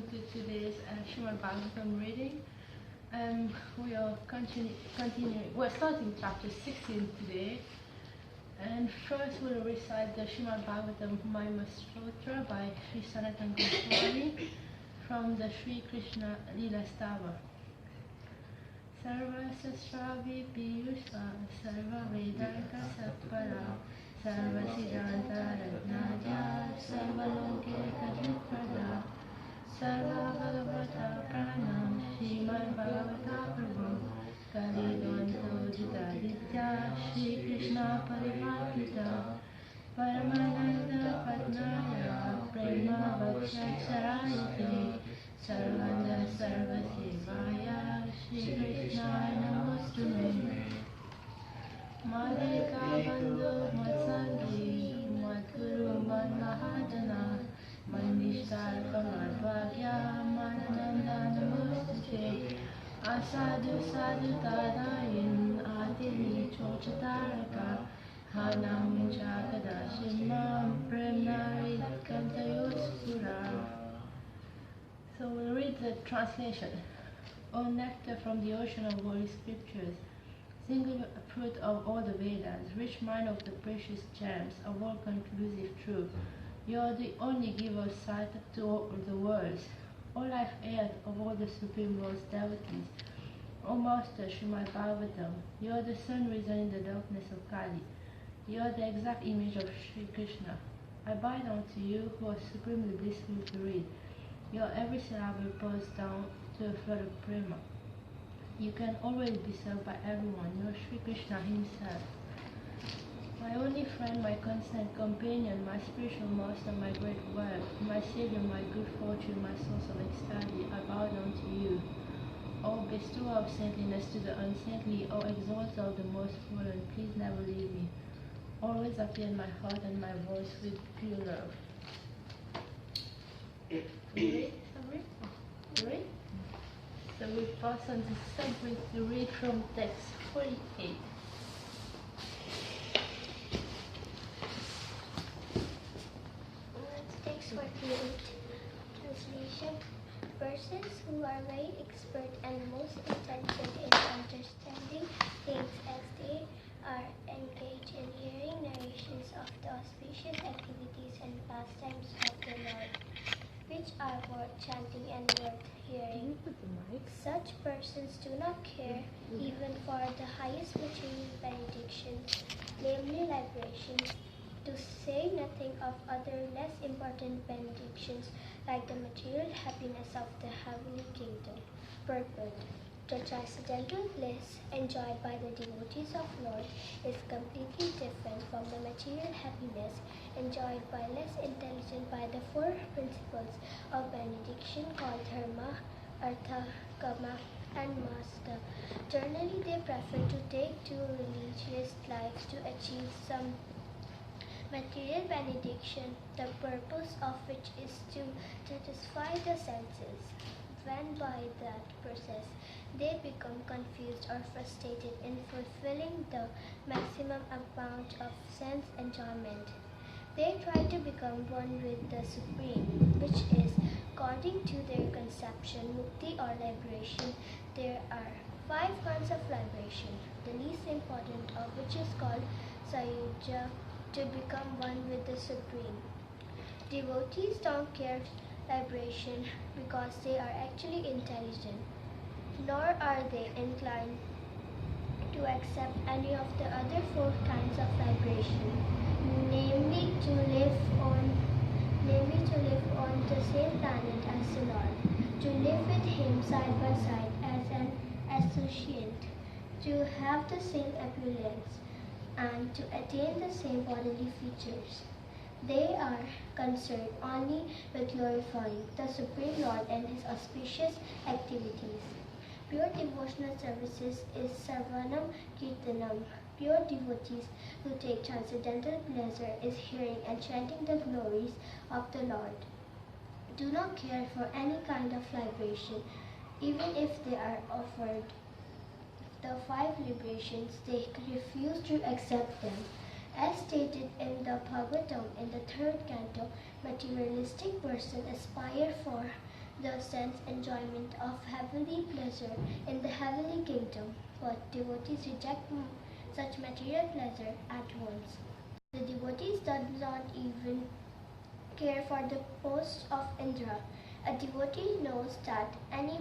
welcome to today's Srimad Bhagavatam reading. We are continuing. We're starting chapter 16 today, and first we'll recite the Srimad Bhagavatam Mahima Stotra by Sri Sanatana Goswami from the Sri Krishna Lila Stava. Sarva Sasravi Piyusha Sarva Vedanta Sapara Sarva Siddhanta Ratnaja Sarva Loke Kajiprada Sarva Bhagavata Pranam Srimad Bhagavata Prabhu Kalidonto Jitaditya Shri Krishna Parivartita Paramananda Padnaya Prema Bhakshacharayate Sarvanda Sarva Sevaya Shri Krishna Namastume Madhika Bandhu Matsangi Madhuru Mahadana Manishtar Kamadvagya Manananda Namustute Asadu Sadhu Tadayin Adini Chochataraka Hanam Chakadashimam Premnari Kantayuspura. So we'll read the translation. O nectar from the ocean of holy scriptures, single fruit of all the Vedas, rich mine of the precious gems of all conclusive truth, you are the only giver of sight to all the worlds, O life heir of all the Supreme Lord's devotees. O Master Srimad Bhagavatam, you are the sun risen in the darkness of Kali. You are the exact image of Sri Krishna. I bow down to you who are supremely blissful to read. Your every syllable pours down to a flood of prema. You can always be served by everyone. You are Sri Krishna himself. My only friend, my constant companion, my spiritual master, my great wealth, my savior, my good fortune, my source of ecstasy, I bow down to you. O bestower of saintliness to the unsaintly, O exalter of the most fallen, please never leave me. Always appear in my heart and my voice with pure love. Ready? So we pass on to segment to read from text 48. Text 48. Translation. Persons who are very expert and most intelligent in understanding things as they are engaged in hearing narrations of the auspicious activities and pastimes of the Lord, which are worth chanting and worth hearing. Such persons do not care even for the highest material benedictions, namely liberations, to say nothing of other less important benedictions like the material happiness of the heavenly kingdom. Purport. The transcendental bliss enjoyed by the devotees of Lord is completely different from the material happiness enjoyed by less intelligent by the four principles of benediction called dharma, artha, kama, and masta. Generally, they prefer to take to religious lives to achieve some material benediction, the purpose of which is to satisfy the senses. When by that process they become confused or frustrated in fulfilling the maximum amount of sense enjoyment, they try to become one with the Supreme, which is, according to their conception, mukti or liberation. There are 5 kinds of liberation, the least important of which is called sayuja, to become one with the Supreme. Devotees don't care liberation because they are actually intelligent, nor are they inclined to accept any of the other 4 kinds of liberation, namely to live on the same planet as the Lord, to live with Him side by side as an associate, to have the same opulence, and to attain the same bodily features. They are concerned only with glorifying the Supreme Lord and His auspicious activities. Pure devotional services is Sarvanam Kirtanam. Pure devotees who take transcendental pleasure is hearing and chanting the glories of the Lord. Do not care for any kind of libation, even if they are offered the 5 liberations, they refuse to accept them. As stated in the Bhagavatam in the 3rd canto, materialistic persons aspire for the sense enjoyment of heavenly pleasure in the heavenly kingdom, but devotees reject such material pleasure at once. The devotees do not even care for the post of Indra. A devotee knows that any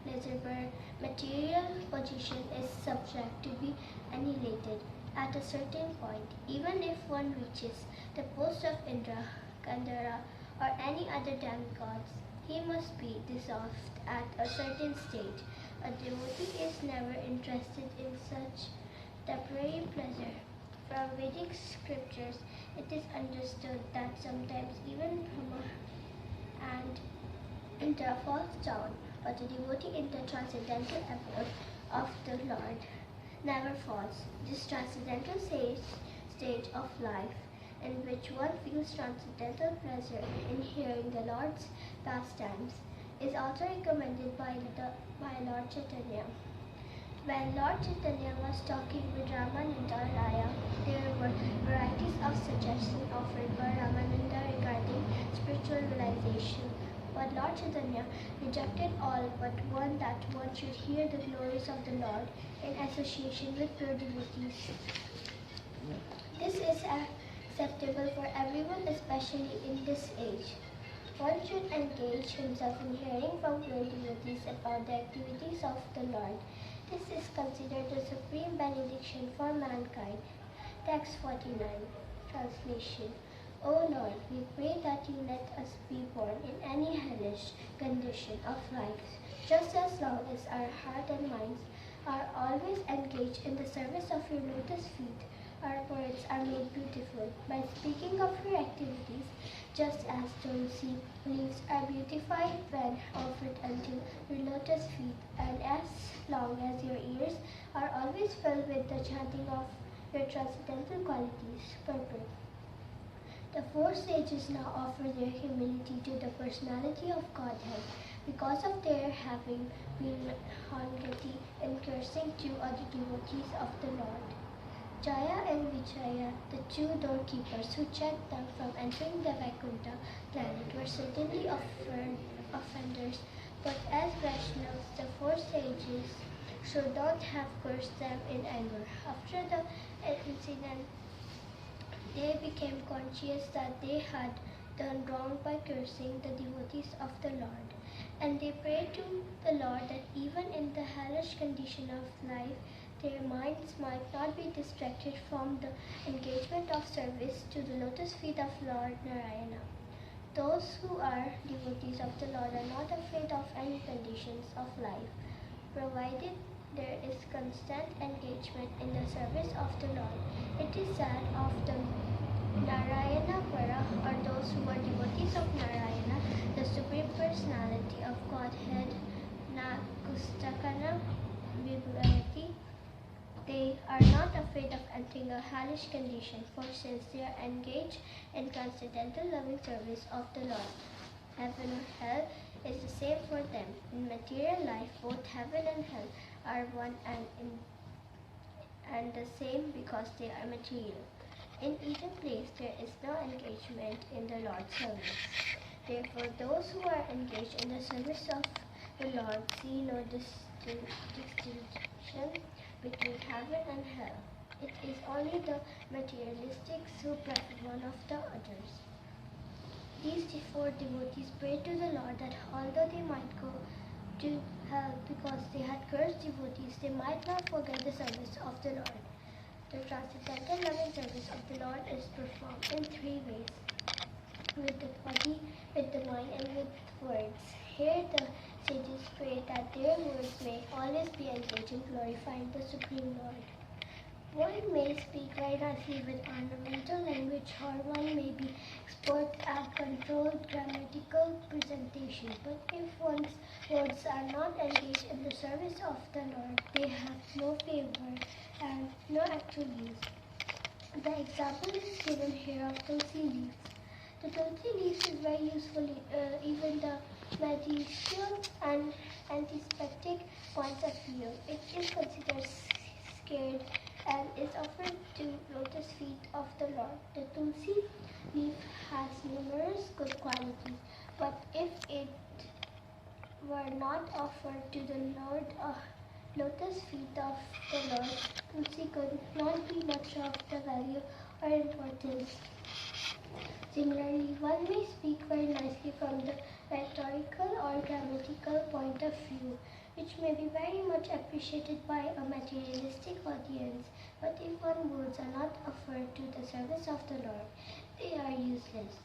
pleasurable material position is subject to be annihilated at a certain point. Even if one reaches the post of Indra, Gandhara, or any other demigods, he must be dissolved at a certain stage. A devotee is never interested in such temporary pleasure. From Vedic scriptures, it is understood that sometimes even Brahma and Indra falls down, but a devotee in the transcendental abode of the Lord never falls. This transcendental stage of life, in which one feels transcendental pleasure in hearing the Lord's pastimes, is also recommended by Lord Chaitanya. When Lord Chaitanya was talking with Ramananda Raya, there were varieties of suggestions offered by Ramananda regarding spiritual realization. But Lord Chaitanya rejected all but one, that one should hear the glories of the Lord in association with pure devotees. This is acceptable for everyone, especially in this age. One should engage himself in hearing from pure devotees about the activities of the Lord. This is considered the supreme benediction for mankind. Text 49. Translation. O Lord, we pray that you let us be born in any hellish condition of life, just as long as our heart and minds are always engaged in the service of your lotus feet. Our words are made beautiful by speaking of your activities, just as tulsi leaves are beautified when offered unto your lotus feet, and as long as your ears are always filled with the chanting of your transcendental qualities. Purport. The four sages now offer their humility to the personality of Godhead because of their having been unguilty in cursing two other devotees of the Lord. Jaya and Vijaya, the two doorkeepers who checked them from entering the Vaikuntha planet, were certainly offenders, but as Vaishnavas, the four sages should not have cursed them in anger. After the incident, they became conscious that they had done wrong by cursing the devotees of the Lord, and they prayed to the Lord that even in the hellish condition of life, their minds might not be distracted from the engagement of service to the lotus feet of Lord Narayana. Those who are devotees of the Lord are not afraid of any conditions of life, provided there is constant engagement in the service of the Lord. It is said of the Narayana Para, or those who are devotees of Narayana, the Supreme Personality of Godhead, Nakustakana Vibhati. They are not afraid of entering a hellish condition, for since they are engaged in transcendental loving service of the Lord. Heaven or hell is the same for them. In material life, both heaven and hell are one and the same because they are material. In either place, there is no engagement in the Lord's service. Therefore, those who are engaged in the service of the Lord see no distinction between heaven and hell. It is only the materialistics who prefer one of the others. These four devotees prayed to the Lord that although they might go to hell because they had cursed devotees, they might not forget the service of the Lord. The transcendental loving service of the Lord is performed in three ways: with the body, with the mind, and with words. Here the sages pray that their words may always be engaged in glorifying the Supreme Lord. One may speak very nicely with ornamental language, or one may be expert at controlled grammatical presentation. But if one's words are not engaged in the service of the Lord, they have no favor and no actual use. The example is given here of tulsi leaves. The tulsi leaves is very useful, even the medicinal and antiseptic points of view. It is considered sacred and is offered to lotus feet of the Lord. The tulsi leaf has numerous good qualities, but if it were not offered to the lotus feet of the Lord, Tulsi could not be much of the value or importance. Similarly, one may speak very nicely from the rhetorical or grammatical point of view, which may be very much appreciated by a materialistic audience, but if one's words are not offered to the service of the Lord, they are useless.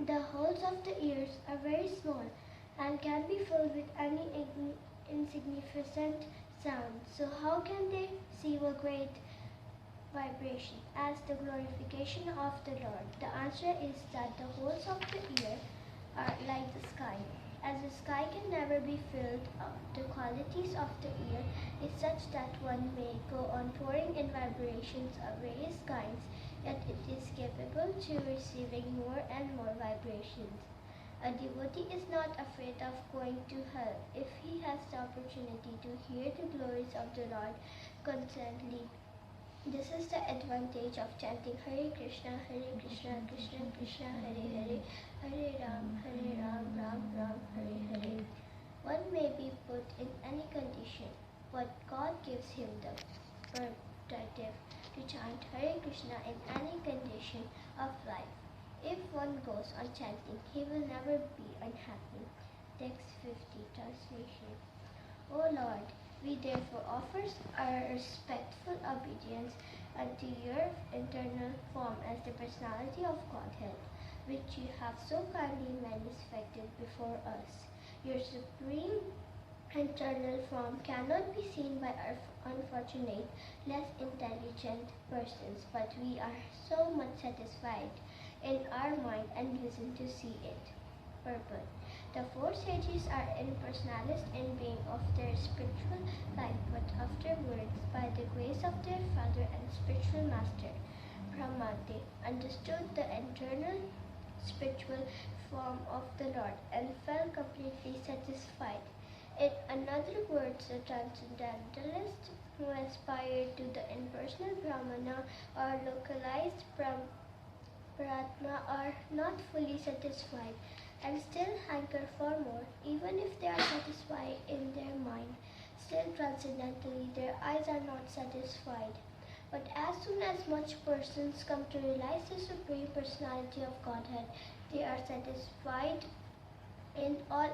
The holes of the ears are very small and can be filled with any insignificant sound. So how can they receive a great vibration as the glorification of the Lord? The answer is that the holes of the ear are like the sky. As the sky can never be filled up, the qualities of the ear is such that one may go on pouring in vibrations of various kinds, yet it is capable to receiving more and more vibrations. A devotee is not afraid of going to hell if he has the opportunity to hear the glories of the Lord constantly. This is the advantage of chanting Hare Krishna, Krishna Krishna, Hare Hare, Hare Ram, Ram Ram, Hare Hare. One may be put in any condition, but God gives him the prerogative to chant Hare Krishna in any condition of life. If one goes on chanting, he will never be unhappy. Text 50, translation. O Lord, we therefore offer our respectful obedience unto your eternal form as the personality of Godhead, which you have so kindly manifested before us. Your supreme eternal form cannot be seen by our unfortunate, less intelligent persons, but we are so much satisfied in our mind and reason to see it. Purport. The four sages are impersonalist in being of their spiritual life, but afterwards, by the grace of their father and spiritual master, Brahma, they understood the internal spiritual form of the Lord and felt completely satisfied. In other words, the transcendentalist who aspired to the impersonal Brahmana or localized Pratma are not fully satisfied and still hanker for more, even if they are satisfied in their mind. Still, transcendentally, their eyes are not satisfied. But as soon as much persons come to realize the Supreme Personality of Godhead, they are satisfied in all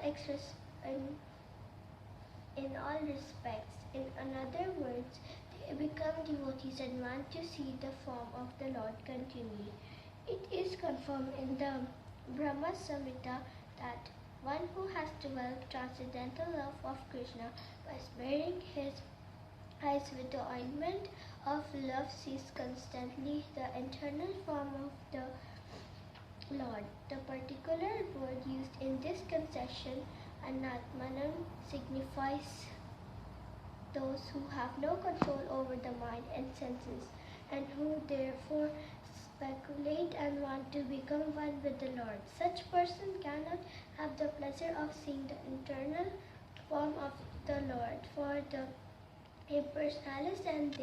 respects. In other words, they become devotees and want to see the form of the Lord continually. It is confirmed in the Brahma Samhita that one who has developed transcendental love of Krishna by smearing his eyes with the ointment of love sees constantly the internal form of the Lord. The particular word used in this concession, anatmanam, signifies those who have no control over the mind and senses and who therefore speculate and want to become one with the Lord. Such person cannot have the pleasure of seeing the internal form of the Lord, for the impersonalists and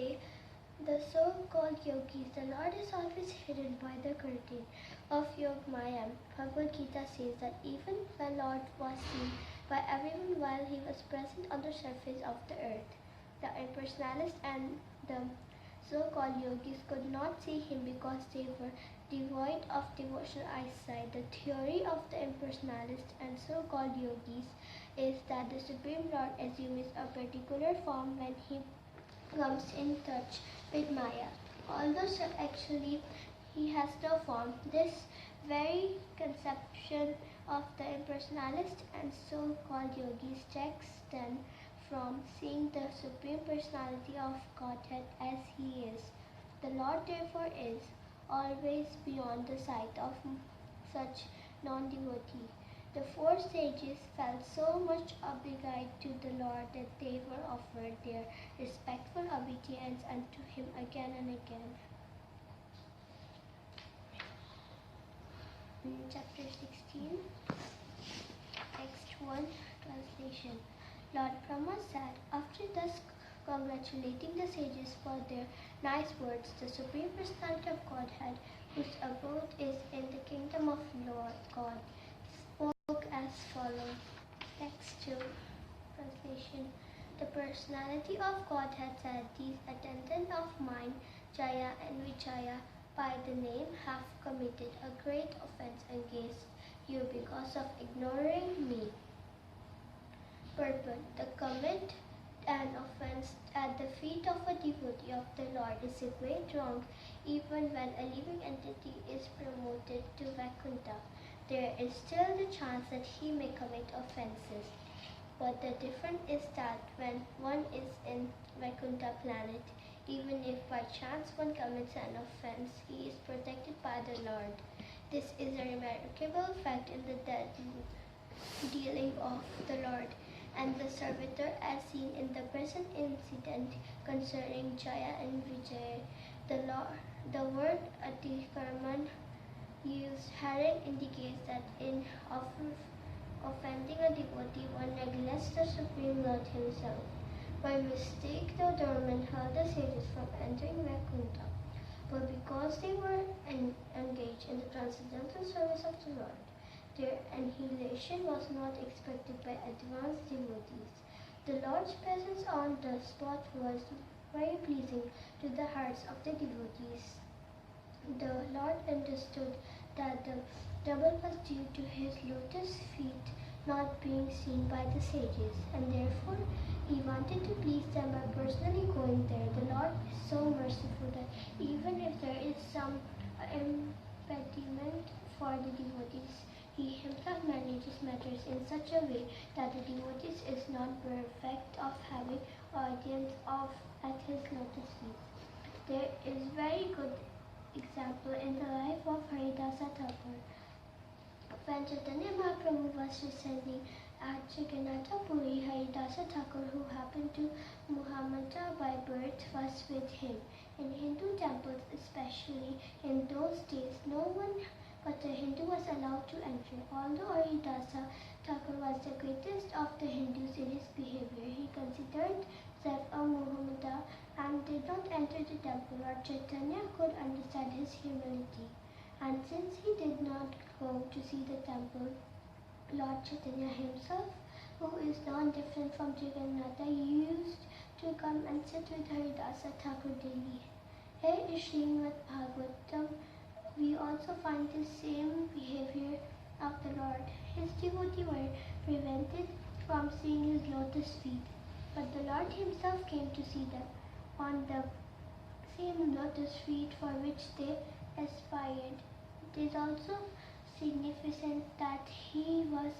the so-called yogis, the Lord is always hidden by the curtain of Yogmaya. Bhagavad Gita says that even the Lord was seen by everyone while he was present on the surface of the earth. The impersonalists and the so-called yogis could not see him because they were devoid of devotional eyesight. The theory of the impersonalists and so-called yogis is that the Supreme Lord assumes a particular form when he comes in touch with Maya. Although actually he has no form, this very conception of the impersonalist and so-called yogis takes them from seeing the Supreme Personality of Godhead as he is. The Lord therefore is always beyond the sight of such non-devotee. The four sages felt so much obliged to the Lord that they were offered their respectful obedience unto him again and again. Chapter 16, Text 1, Translation. Lord Brahma said, after thus congratulating the sages for their nice words, the Supreme Personality of Godhead, whose abode is in the kingdom of Lord God, spoke as follows. Text 2. Translation. The personality of Godhead said, these attendants of mine, Jaya and Vijaya, by the name have committed a great offense against you because of ignoring me. Purport. The commit an offense at the feet of a devotee of the Lord is a great wrong, even when a living entity is promoted to Vaikuntha. There is still the chance that he may commit offenses. But the difference is that when one is in Vaikuntha planet, even if by chance one commits an offense, he is protected by the Lord. This is a remarkable fact in the dealing of the Lord and the servitor as seen in the present incident concerning Jaya and Vijaya. The word Atikarman used herein indicates that in offending a devotee, one neglects the Supreme Lord himself. By mistake, the Dharman held the sages from entering Vaikuntha, but because they were engaged in the transcendental service of the Lord, their annihilation was not expected by advanced devotees. The Lord's presence on the spot was very pleasing to the hearts of the devotees. The Lord understood that the trouble was due to his lotus feet not being seen by the sages, and therefore he wanted to please them by personally going there. The Lord is so merciful that even if there is some impediment for the devotees, he himself manages matters in such a way that the devotees is not bereft of having audience at his lotus feet. There is very good example in the life of Haridasa Thakur. When Chaitanya Mahaprabhu was recently at Jagannath Puri, Haridasa Thakur, who happened to Muhammadan by birth, was with him. In Hindu temples especially, in those days, no one but a Hindu was allowed to enter. Although Haridasa Thakur was the greatest of the Hindus in his behavior, he considered himself a Muhammadan and did not enter the temple. Lord Chaitanya could understand his humility, and since he did not go to see the temple, Lord Chaitanya himself, who is non-different from Jagannatha, used to come and sit with Haridasa Thakur daily. Here in Srimad Bhagavatam, we also find the same behavior of the Lord. His devotees were prevented from seeing his lotus feet, but the Lord himself came to see them on the same lotus feet for which they aspired. It is also significant that he was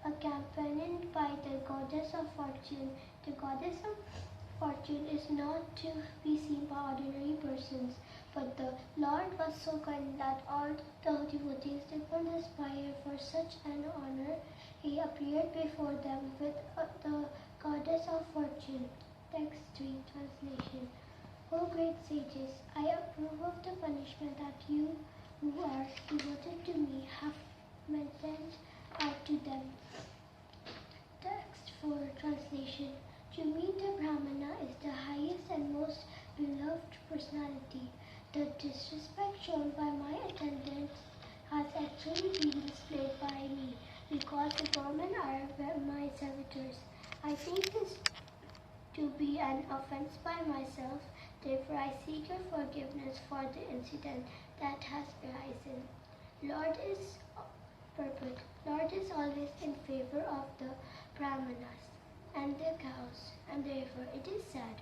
accompanied by the goddess of fortune. The goddess of fortune is not to be seen by ordinary persons, but the Lord was so kind that all the devotees did not aspire for such an honor. He appeared before them with the goddess of fortune. Text 3. Translation. O great sages, I approve of the punishment that you who are devoted to me have meted out to them. Text 4. Translation. To me, the Brahmana is the highest and most beloved personality. The disrespect shown by my attendants has actually been displayed by me because the Brahmana are my servitors. I think this to be an offense by myself. Therefore, I seek your forgiveness for the incident that has arisen. Lord is always in favor of the Brahmanas and their cows, and therefore it is said,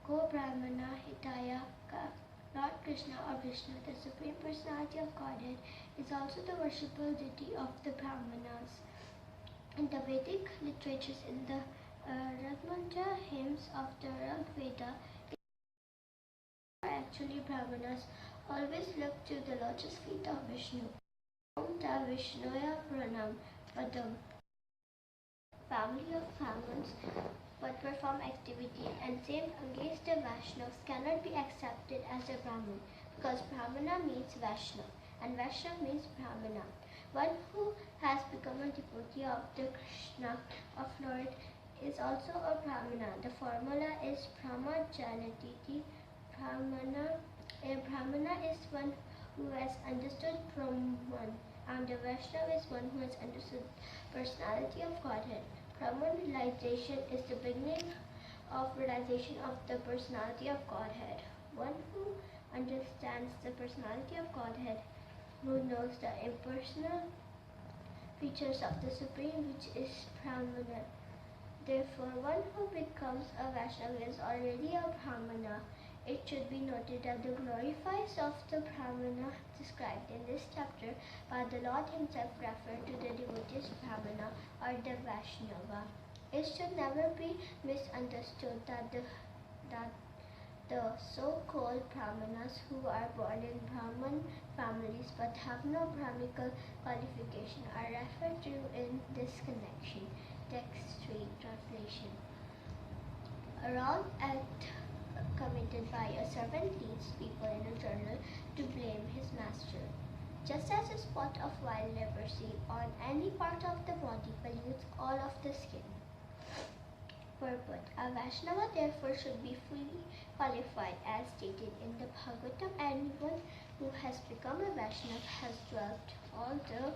Go Brahmana Hitaya Ka. Lord Krishna or Vishnu, the Supreme Personality of Godhead, is also the worshipable deity of the Brahmanas. In the Vedic literatures, in the Ragmantra hymns of the Rig Veda, actually Brahmanas always look to the lotus feet of Vishnu. Om Ta Vishnuya Pranam Padam. Family of Brahmins but perform activity and same against the Vaishnavas cannot be accepted as a Brahmin because Brahmana means Vaishnav and Vaishnav means Brahmana. One who has become a devotee of the Krishna of Lord is also a Brahmana. The formula is Brahmajanatiti. A Brahmana is one who has understood Brahman, and a Vaishnava is one who has understood personality of Godhead. Brahman realization is the beginning of realization of the personality of Godhead. One who understands the personality of Godhead, who knows the impersonal features of the Supreme, which is Brahmana. Therefore, one who becomes a Vaishnava is already a Brahmana. It should be noted that the glorifiers of the Brahmana described in this chapter by the Lord himself refer to the devotees Brahmana or the Vaishnava. It should never be misunderstood that the so-called Brahmanas who are born in Brahman families but have no Brahmical qualification are referred to in this connection. Text 3 translation. A wrong act committed by a servant leads people in a journal to blame his master. Just as a spot of wild leprosy on any part of the body pollutes all of the skin. Purport. A Vaishnava therefore should be fully qualified as stated in the Bhagavatam. Anyone who has become a Vaishnava has developed all the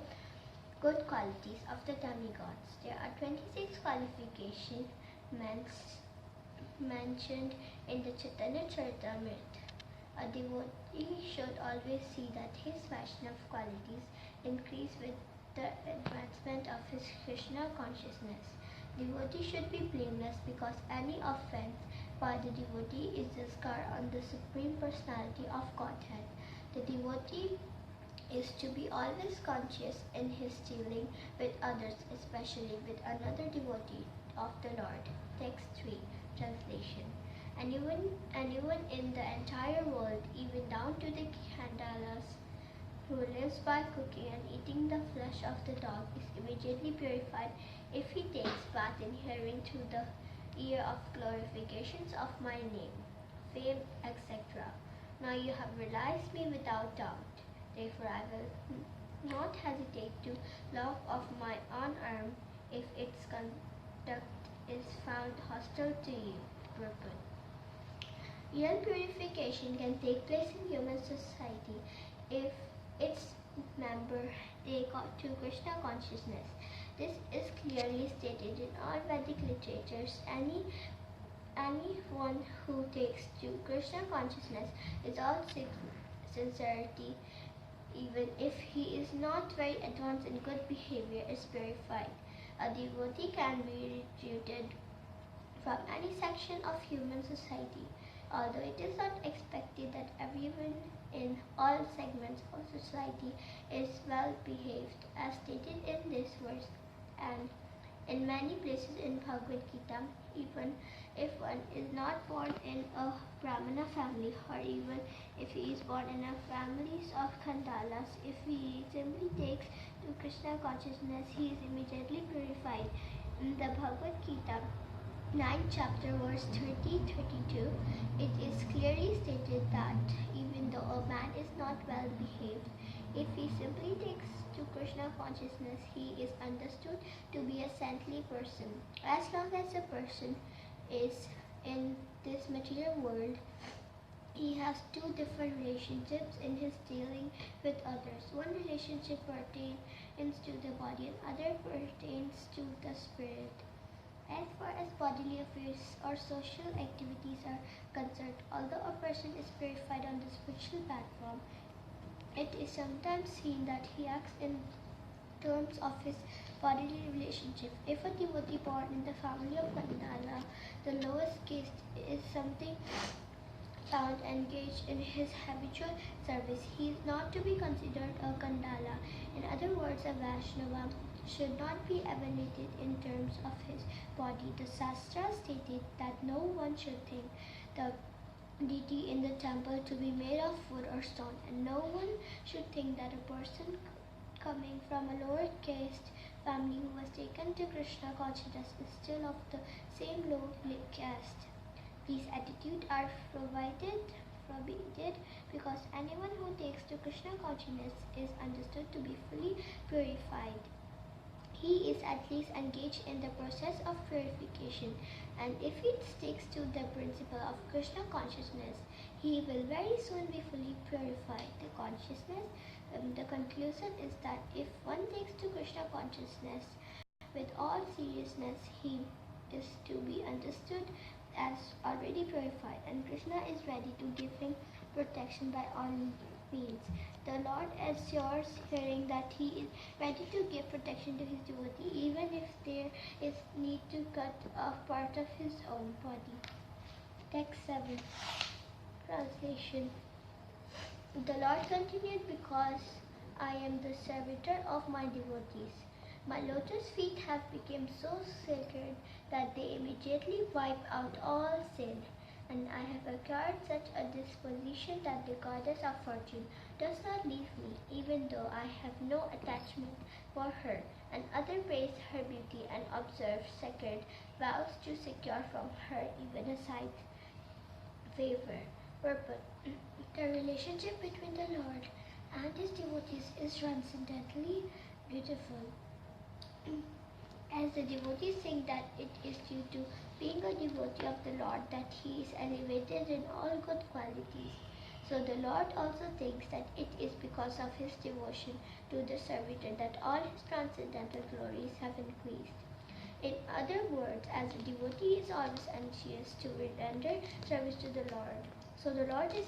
good qualities of the demigods. There are 26 qualifications mentioned in the Chaitanya Charitamrita. A devotee should always see that his Vaishnava qualities increase with the advancement of his Krishna consciousness. Devotee should be blameless because any offense by the devotee is a scar on the Supreme Personality of Godhead. The devotee is to be always conscious in his dealing with others, especially with another devotee of the Lord. Text 3 translation. Anyone in the entire world, even down to the Kandalas, who lives by cooking and eating the flesh of the dog, is immediately purified if he takes bath in hearing through the ear of glorifications of my name, fame, etc. Now you have realized me without doubt. Therefore I will not hesitate to lop off my own arm if its conduct is found hostile to you. Purport. Real purification can take place in human society if its members take to Krishna consciousness. This is clearly stated in all Vedic literatures. Anyone who takes to Krishna consciousness is all sincerity, even if he is not very advanced in good behavior, is purified. A devotee can be recruited from any section of human society, although it is not expected that everyone in all segments of society is well behaved, as stated in this verse and in many places in Bhagavad Gita. Even if one is not born in a Brahmana family, or even if he is born in a family of Kandalas, if he simply takes to Krishna consciousness, he is immediately purified. In the Bhagavad Gita 9th chapter verse 30-32, it is clearly stated that even though a man is not well behaved, if he simply takes to Krishna consciousness, he is understood to be a saintly person. As long as a person is in this material world, he has two different relationships in his dealing with others. One relationship pertains to the body and other pertains to the spirit. As far as bodily affairs or social activities are concerned, although a person is purified on the spiritual platform, it is sometimes seen that he acts in terms of his bodily relationship. If a devotee born in the family of Kandala, the lowest caste, is something found engaged in his habitual service, he is not to be considered a Kandala. In other words, a Vaishnava should not be evaluated in terms of his body. The Shastra stated that no one should think the deity in the temple to be made of wood or stone, and no one should think that a person coming from a lower caste family who was taken to Krishna consciousness is still of the same low caste. These attitudes are forbidden because anyone who takes to Krishna consciousness is understood to be fully purified. He is at least engaged in the process of purification, and if he sticks to the principle of Krishna consciousness, he will very soon be fully purified. The conclusion is that if one takes to Krishna consciousness, With all seriousness, he is to be understood as already purified, and Krishna is ready to give him protection by all means. The Lord assures, hearing that he is ready to give protection to his devotee, even if there is need to cut off part of his own body. Text 7. Translation. The Lord continued, because I am the servitor of my devotees. My lotus feet have become so sacred that they immediately wipe out all sin, and I have acquired such a disposition that the goddess of fortune does not leave me, even though I have no attachment for her, and others praise her beauty and observe sacred vows to secure from her even a slight favor. Purport. The relationship between the Lord and his devotees is transcendentally beautiful. As the devotees think that it is due to being a devotee of the Lord that he is elevated in all good qualities, so the Lord also thinks that it is because of his devotion to the servitor that all his transcendental glories have increased. In other words, as a devotee is always anxious to render service to the Lord, so the Lord is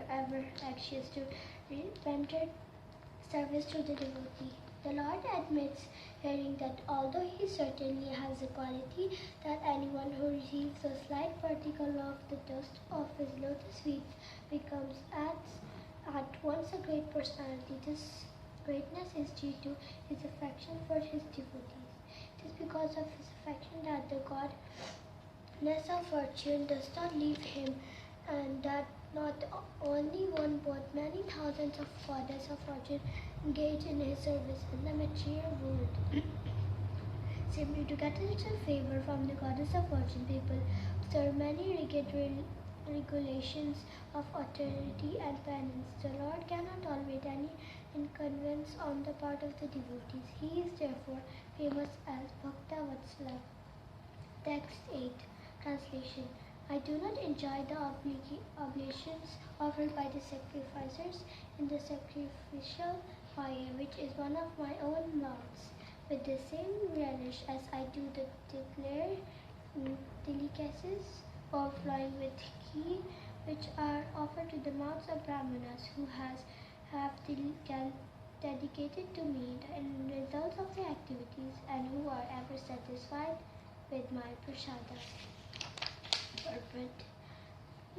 ever anxious to render service to the devotee. The Lord admits, hearing that although he certainly has a quality that anyone who receives a slight particle of the dust of his lotus feet becomes at once a great personality, this greatness is due to his affection for his devotees. It is because of his affection that the goddess of fortune does not leave him, and that not only one but many thousands of goddesses of fortune engage in his service in the material world. Simply to get a little favor from the goddess of fortune, people observe many rigid regulations of austerity and penance. The Lord cannot tolerate any inconvenience on the part of the devotees. He is therefore famous as Bhakta Vatsala. Text 8. Translation. I do not enjoy the oblations offered by the sacrificers in the sacrificial fire, which is one of my own mouths, with the same relish as I do the declared delicacies overflowing with ghee, which are offered to the mouths of brahmanas who have dedicated to me the results of their activities and who are ever satisfied with my prasada. Purport.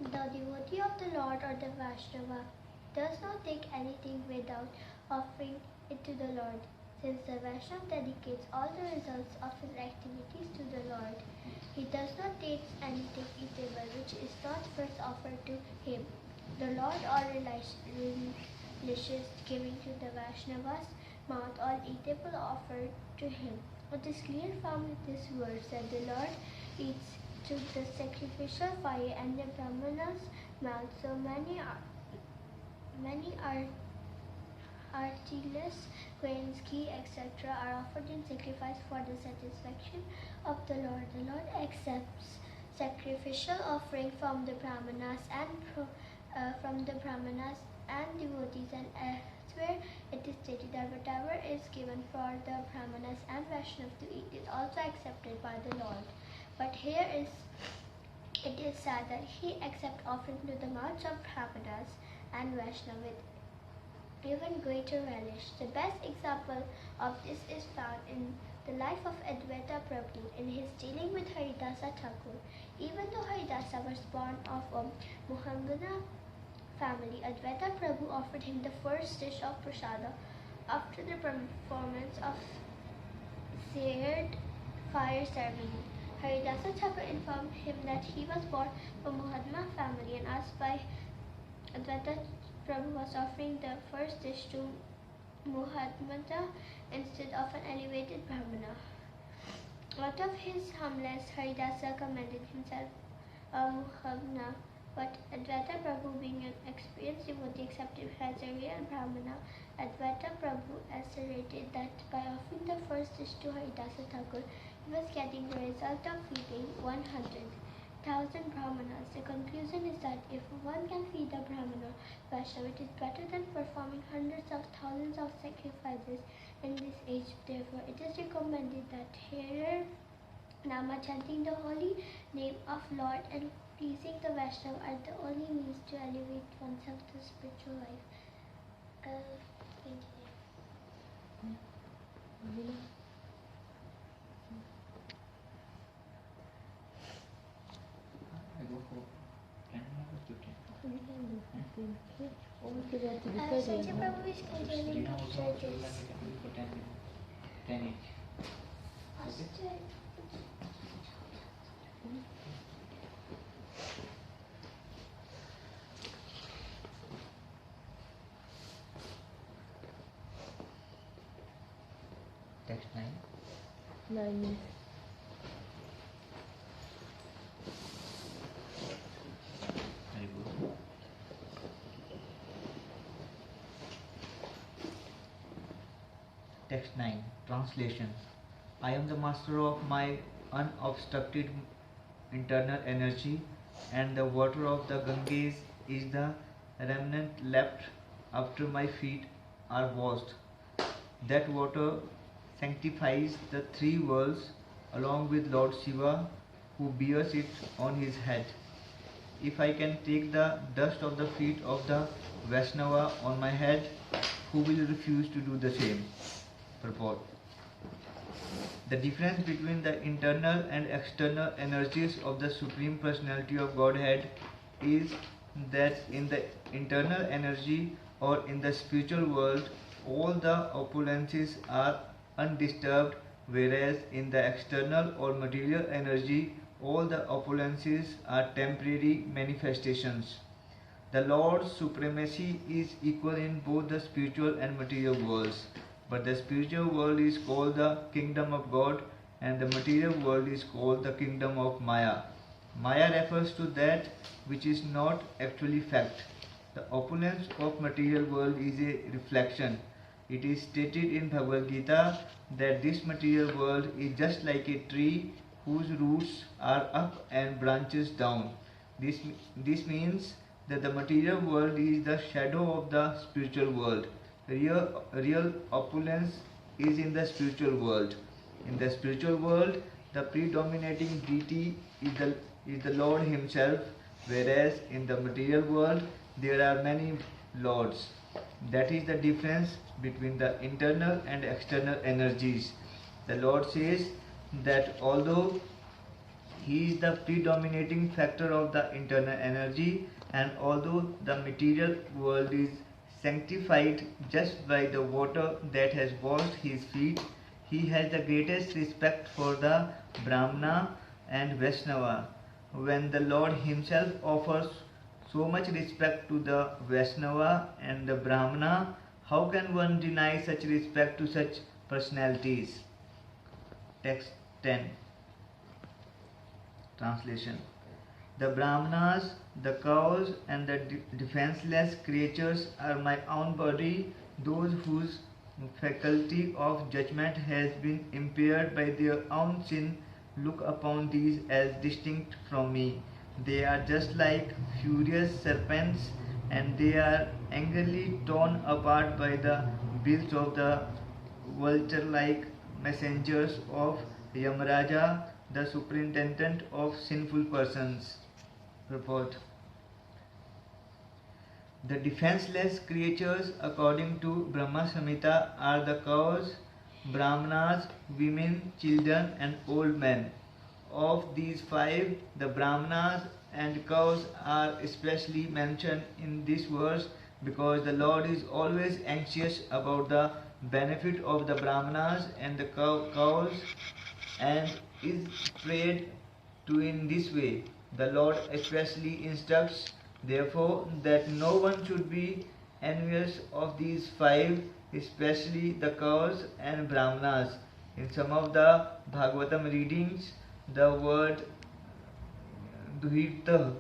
The devotee of the Lord or the Vaishnava does not take anything without offering it to the Lord. Since the Vaishnava dedicates all the results of his activities to the Lord, he does not taste anything eatable which is not first offered to him. The Lord all relishes giving to the Vaishnava's mouth all eatable offered to him. It is clear from this verse that the Lord eats to the sacrificial fire and the Brahmana's mouth, so many artiless grains, ghee, etc. are offered in sacrifice for the satisfaction of the Lord. The Lord accepts sacrificial offering from the Brahmanas and devotees, and elsewhere it is stated that whatever is given for the Brahmanas and Vaishnavas to eat is also accepted by the Lord. But here it is said that he accepts offering to the mouths of Brahmanas and Vaishnavas with even greater relish. The best example of this is found in the life of Advaita Prabhu in his dealing with Haridasa Thakur. Even though Haridasa was born of a Muhammadi family, Advaita Prabhu offered him the first dish of prasada after the performance of seared fire ceremony. Haridasa Thakur informed him that he was born from a Muhammadi family and asked why Advaita Prabhu was offering the first dish to Muhammada instead of an elevated Brahmana. Out of his humbleness, Haridasa commended himself a Muhammada, but Advaita Prabhu, being an experienced devotee, accepted him as a real Brahmana. Advaita Prabhu asserted that by offering the first dish to Haridasa Thakur, he was getting the result of feeding 100. thousand brahmanas. The conclusion is that if one can feed a brahmana Vaishnava, it is better than performing hundreds of thousands of sacrifices in this age. Therefore, it is recommended that hearer Nama chanting the holy name of Lord and pleasing the Vaishnava are the only means to elevate oneself to spiritual life. I go for 10 or 15. We can do 15. Okay. Or we could have to decide. Sanjay Prabhu is continuing Dina to also churches. we can do for 10 minutes. 10 each. Okay? Text 9. 9 minutes. Very good. Text 9. Translation. I am the master of my unobstructed internal energy, and the water of the Ganges is the remnant left after my feet are washed. That water sanctifies the three worlds along with Lord Shiva, who bears it on his head. If I can take the dust of the feet of the Vaishnava on my head, who will refuse to do the same? Purport. The difference between the internal and external energies of the Supreme Personality of Godhead is that in the internal energy or in the spiritual world, all the opulences are undisturbed, whereas in the external or material energy, all the opulences are temporary manifestations. The Lord's supremacy is equal in both the spiritual and material worlds, but the spiritual world is called the kingdom of God and the material world is called the kingdom of Maya. Maya refers to that which is not actually fact. The opulence of material world is a reflection. It is stated in Bhagavad Gita that this material world is just like a tree whose roots are up and branches down. This means that the material world is the shadow of the spiritual world. Real opulence is in the spiritual world. In the spiritual world, the predominating deity is the Lord himself, whereas in the material world, there are many lords. That is the difference between the internal and external energies. The Lord says that although he is the predominating factor of the internal energy, and although the material world is sanctified just by the water that has washed his feet, he has the greatest respect for the Brahmana and Vaishnava. When the Lord himself offers so much respect to the Vaishnava and the Brahmana, how can one deny such respect to such personalities? Text 10. Translation. The Brahmanas, the cows and the defenseless creatures are my own body. Those whose faculty of judgment has been impaired by their own sin look upon these as distinct from me. They are just like furious serpents, and they are angrily torn apart by the bills of the vulture-like messengers of Yamaraja, the superintendent of sinful persons. Report. The defenseless creatures, according to Brahma Samhita, are the cows, Brahmanas, women, children, and old men. Of these five, the Brahmanas and cows are especially mentioned in this verse because the Lord is always anxious about the benefit of the Brahmanas and the cows, and is prayed to in this way. The Lord especially instructs, therefore, that no one should be envious of these five, especially the cows and Brahmanas. In some of the Bhagavatam readings, the word Duhita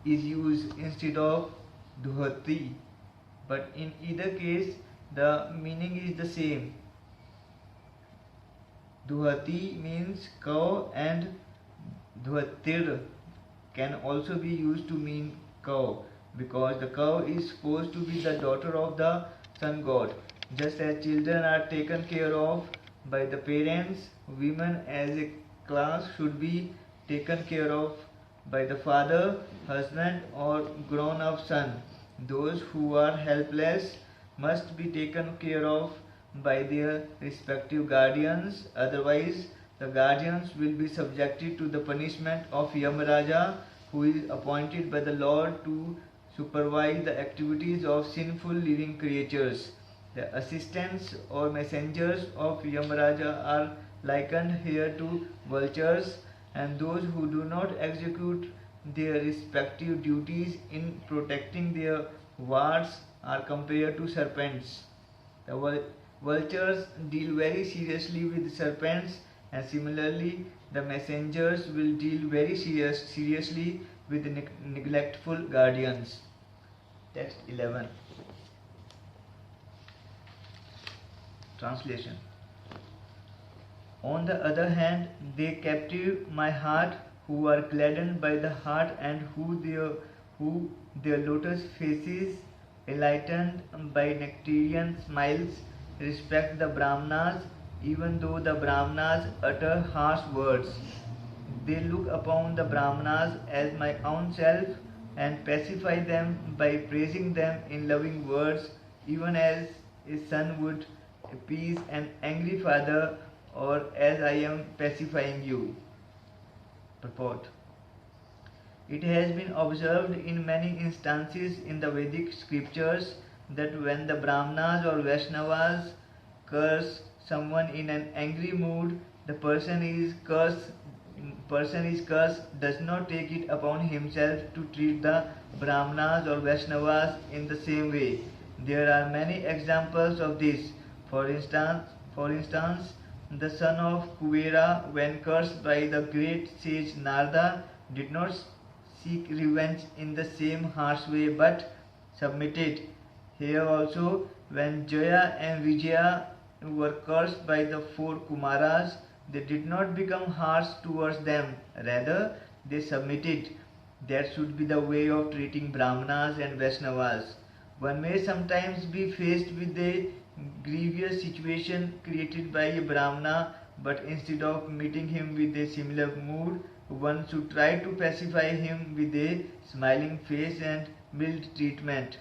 is used instead of Duhati, but in either case, the meaning is the same. Duhati means cow and Dhuatir can also be used to mean cow, because the cow is supposed to be the daughter of the sun god. Just as children are taken care of by the parents, women as a class should be taken care of by the father, husband, or grown up son. Those who are helpless must be taken care of by their respective guardians, otherwise, the guardians will be subjected to the punishment of Yamaraja, who is appointed by the Lord to supervise the activities of sinful living creatures. The assistants or messengers of Yamaraja are likened here to vultures, and those who do not execute their respective duties in protecting their wards are compared to serpents. The vultures deal very seriously with serpents, and similarly the messengers will deal very seriously with neglectful guardians. Text 11. Translation. On the other hand, they captive my heart, who are gladdened by the heart, and who their lotus faces enlightened by nectarian smiles respect the Brahmanas, even though the Brahmanas utter harsh words. They look upon the Brahmanas as my own self and pacify them by praising them in loving words, even as a son would appease an angry father, or as I am pacifying you. Purport. It has been observed in many instances in the Vedic scriptures that when the Brahmanas or Vaishnavas curse someone in an angry mood, the person is cursed does not take it upon himself to treat the Brahmanas or Vaishnavas in the same way. There are many examples of this. For instance, the son of Kuvera, when cursed by the great sage Narada, did not seek revenge in the same harsh way but submitted. Here also, when Jaya and Vijaya were cursed by the four Kumaras, they did not become harsh towards them, rather they submitted. That should be the way of treating Brahmanas and Vaishnavas. One may sometimes be faced with a grievous situation created by a Brahmana, but instead of meeting him with a similar mood, one should try to pacify him with a smiling face and mild treatment.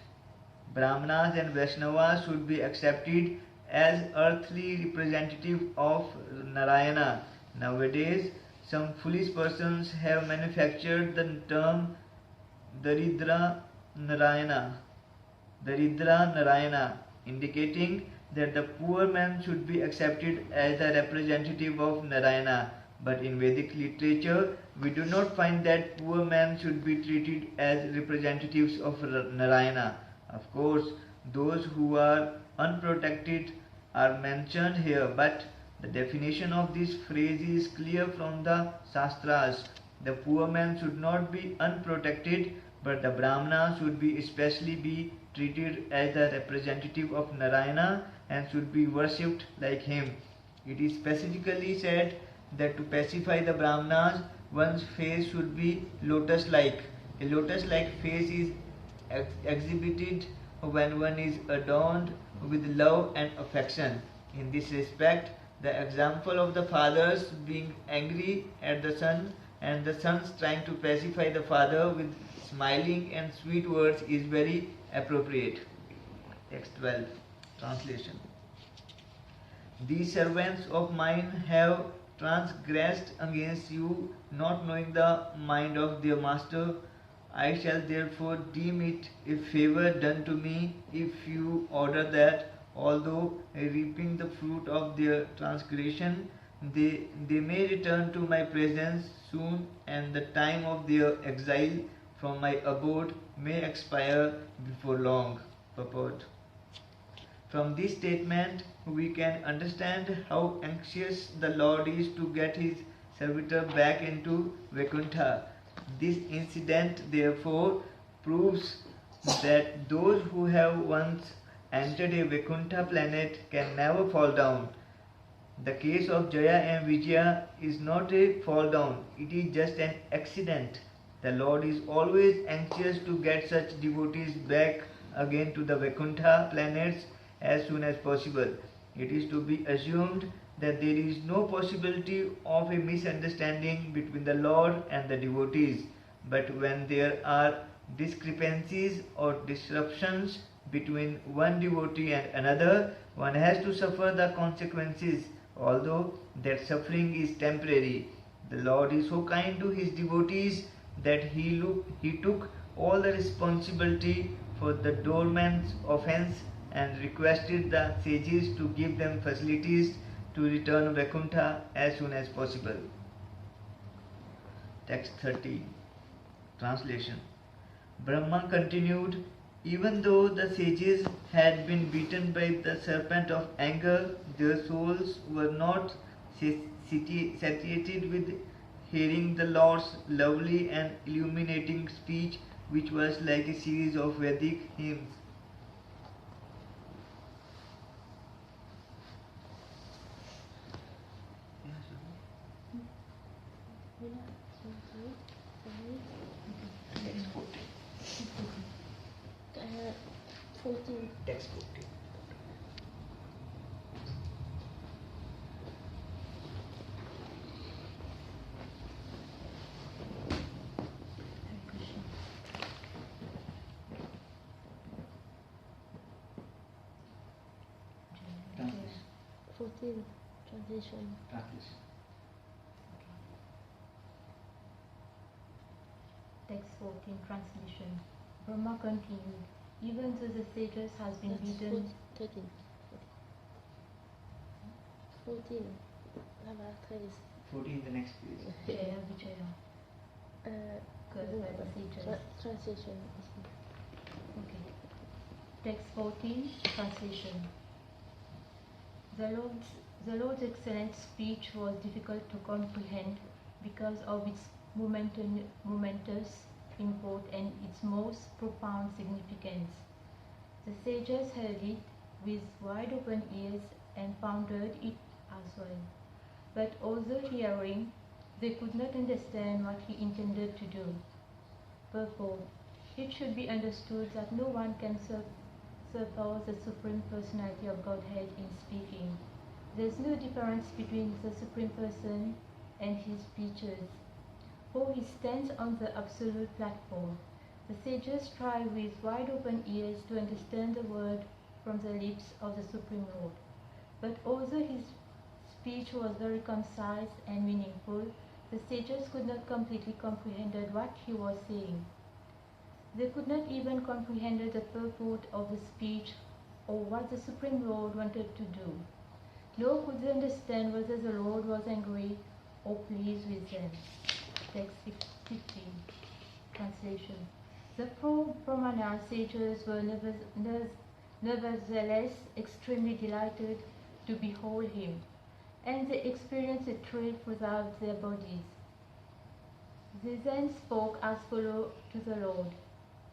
Brahmanas and Vaishnavas should be accepted as earthly representative of Narayana. Nowadays, some foolish persons have manufactured the term Daridra Narayana, indicating that the poor man should be accepted as the representative of Narayana. But in Vedic literature, we do not find that poor men should be treated as representatives of Narayana. Of course, those who are unprotected are mentioned here, but the definition of this phrase is clear from the Shastras. The poor man should not be unprotected, but the Brahmana should be especially be treated as the representative of Narayana and should be worshipped like him. It is specifically said that to pacify the Brahmanas, one's face should be lotus-like. A lotus-like face is exhibited when one is adorned with love and affection. In this respect, the example of the fathers being angry at the son and the sons trying to pacify the father with smiling and sweet words is very appropriate. Text 12. Translation. These servants of mine have transgressed against you, not knowing the mind of their master. I shall therefore deem it a favor done to me if you order that, although reaping the fruit of their transgression, they may return to my presence soon, and the time of their exile from my abode may expire before long. Purport. From this statement, we can understand how anxious the Lord is to get his servitor back into Vaikuntha. This incident therefore proves that those who have once entered a Vaikuntha planet can never fall down. The case of Jaya and Vijaya is not a fall down, it is just an accident. The Lord is always anxious to get such devotees back again to the Vaikuntha planets as soon as possible. It is to be assumed that there is no possibility of a misunderstanding between the Lord and the devotees. But when there are discrepancies or disruptions between one devotee and another, one has to suffer the consequences, although that suffering is temporary. The Lord is so kind to his devotees that he took all the responsibility for the doorman's offense and requested the sages to give them facilities to return Vaikuntha as soon as possible. Text 13. Translation. Brahma continued, even though the sages had been beaten by the serpent of anger, their souls were not satiated with hearing the Lord's lovely and illuminating speech, which was like a series of Vedic hymns. Text 14. Text 14. Translation. 14. Translation. Translation. Text 14. Translation. Brahma continued, even though the sages has been beaten. 13. 14. 14 the next page. Jaya Vijaya. Cursed by the sages. Translation. Okay. Text 14. Translation. The Lord's excellent speech was difficult to comprehend because of its momentous import and its most profound significance. The sages heard it with wide open ears and pondered it as well. But although hearing, they could not understand what he intended to do. Purport. It should be understood that no one can surpass the Supreme Personality of Godhead in speaking. There is no difference between the Supreme Person and his creatures, for he stands on the absolute platform. The sages try with wide open ears to understand the word from the lips of the Supreme Lord. But although his speech was very concise and meaningful, the sages could not completely comprehend what he was saying. They could not even comprehend the purport of the speech or what the Supreme Lord wanted to do. Nor could they understand whether the Lord was angry or pleased with them. Text 15. Translation. The pro-Brahmana sages were nevertheless extremely delighted to behold him, and they experienced a thrill without their bodies. They then spoke as follows to the Lord,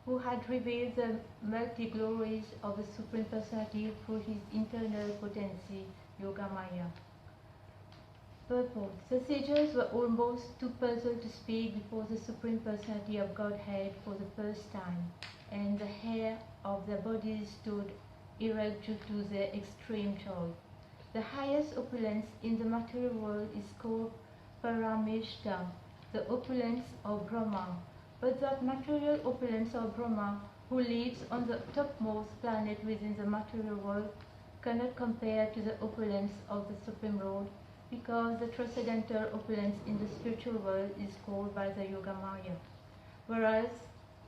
who had revealed the multi-glories of the Supreme Personality through his internal potency, Yogamaya. Purport. The sages were almost too puzzled to speak before the Supreme Personality of Godhead for the first time, and the hair of their bodies stood erect due to their extreme joy. The highest opulence in the material world is called Parameshta, the opulence of Brahma. But that material opulence of Brahma, who lives on the topmost planet within the material world, cannot compare to the opulence of the Supreme Lord, because the transcendental opulence in the spiritual world is called by the Yogamaya, whereas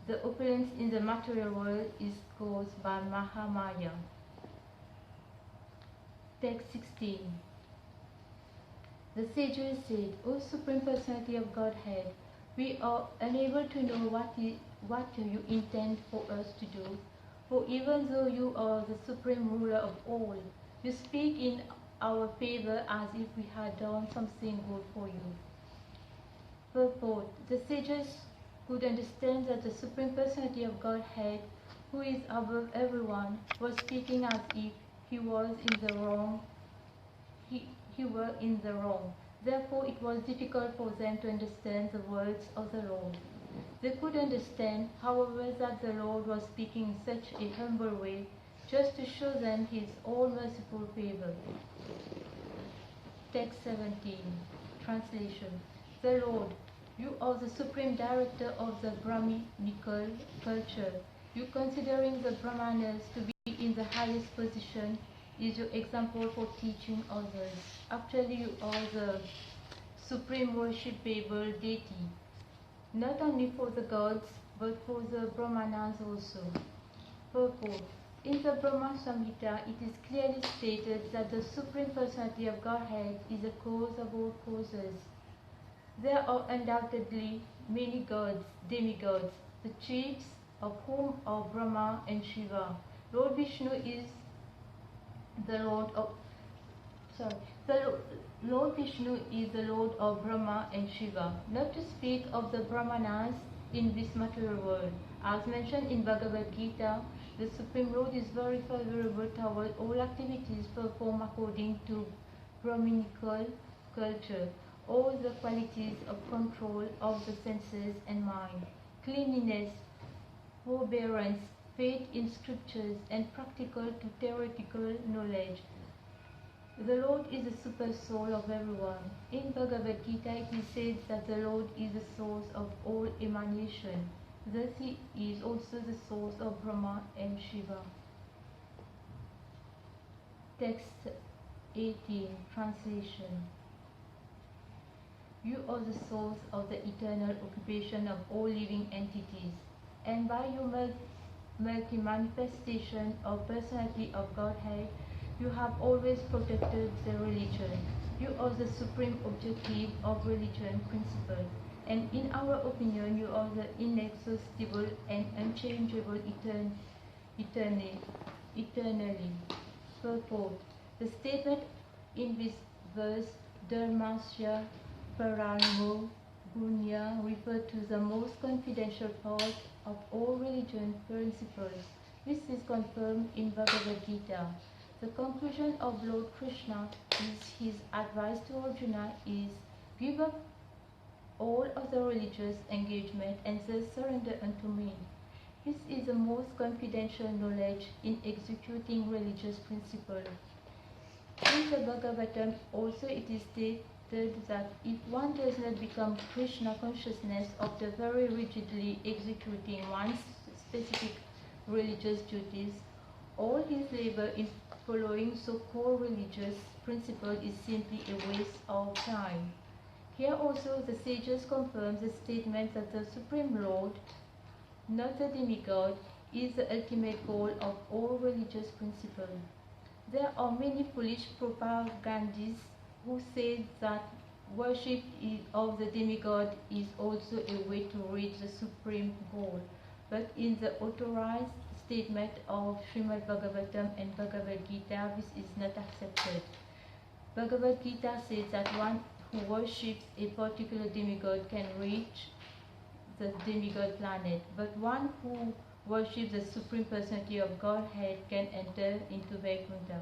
the opulence in the material world is caused by Mahamaya. Text 16. The sages said, O Supreme Personality of Godhead, we are unable to know what you intend for us to do, for even though you are the supreme ruler of all, you speak in our favor as if we had done something good for you. Purport. The sages could understand that the Supreme Personality of Godhead, who is above everyone, was speaking as if he was in the wrong. He were in the wrong. Therefore, it was difficult for them to understand the words of the Lord. They could understand, however, that the Lord was speaking in such a humble way, just to show them his all-merciful favor. Text 17. Translation. The Lord, you are the supreme director of the Brahminical culture. You considering the Brahmanas to be in the highest position is your example for teaching others. Actually, you are the supreme worshipable deity, not only for the gods, but for the Brahmanas also. Purport. In the Brahma Samhita, it is clearly stated that the Supreme Personality of Godhead is the cause of all causes. There are undoubtedly many gods, demigods, the chiefs of whom are Brahma and Shiva. Lord Vishnu is the Lord of Lord Vishnu is the Lord of Brahma and Shiva, not to speak of the Brahmanas in this material world. As mentioned in Bhagavad Gita, the Supreme Lord is very favorable toward all activities performed according to Brahminical culture, all the qualities of control of the senses and mind, cleanliness, forbearance, faith in scriptures, and practical to theoretical knowledge. The Lord is the super soul of everyone. In Bhagavad Gita it is said that the Lord is the source of all emanation. Thus he is also the source of Brahma and Shiva. Text 18. Translation. You are the source of the eternal occupation of all living entities, and by your multi-manifestation of personality of Godhead, you have always protected the religion. You are the supreme objective of religion principle, and in our opinion, you are the inexhaustible and unchangeable eternally. Purport. The statement in this verse, Dharmasya Paramo Gunya, refer to the most confidential part of all religion principles. This is confirmed in Bhagavad Gita. The conclusion of Lord Krishna is his advice to Arjuna is, give up all other religious engagement and thus surrender unto me. This is the most confidential knowledge in executing religious principles. In the Bhagavatam also it is stated that if one does not become Krishna consciousness after very rigidly executing one's specific religious duties, all his labor in following so-called religious principles is simply a waste of time. Here also the sages confirm the statement that the Supreme Lord, not the demigod, is the ultimate goal of all religious principles. There are many foolish propagandists who say that worship of the demigod is also a way to reach the supreme goal, but in the authorized statement of Srimad Bhagavatam and Bhagavad Gita, this is not accepted. Bhagavad Gita says that one who worships a particular demigod can reach the demigod planet, but one who worships the Supreme Personality of Godhead can enter into Vaikuntha.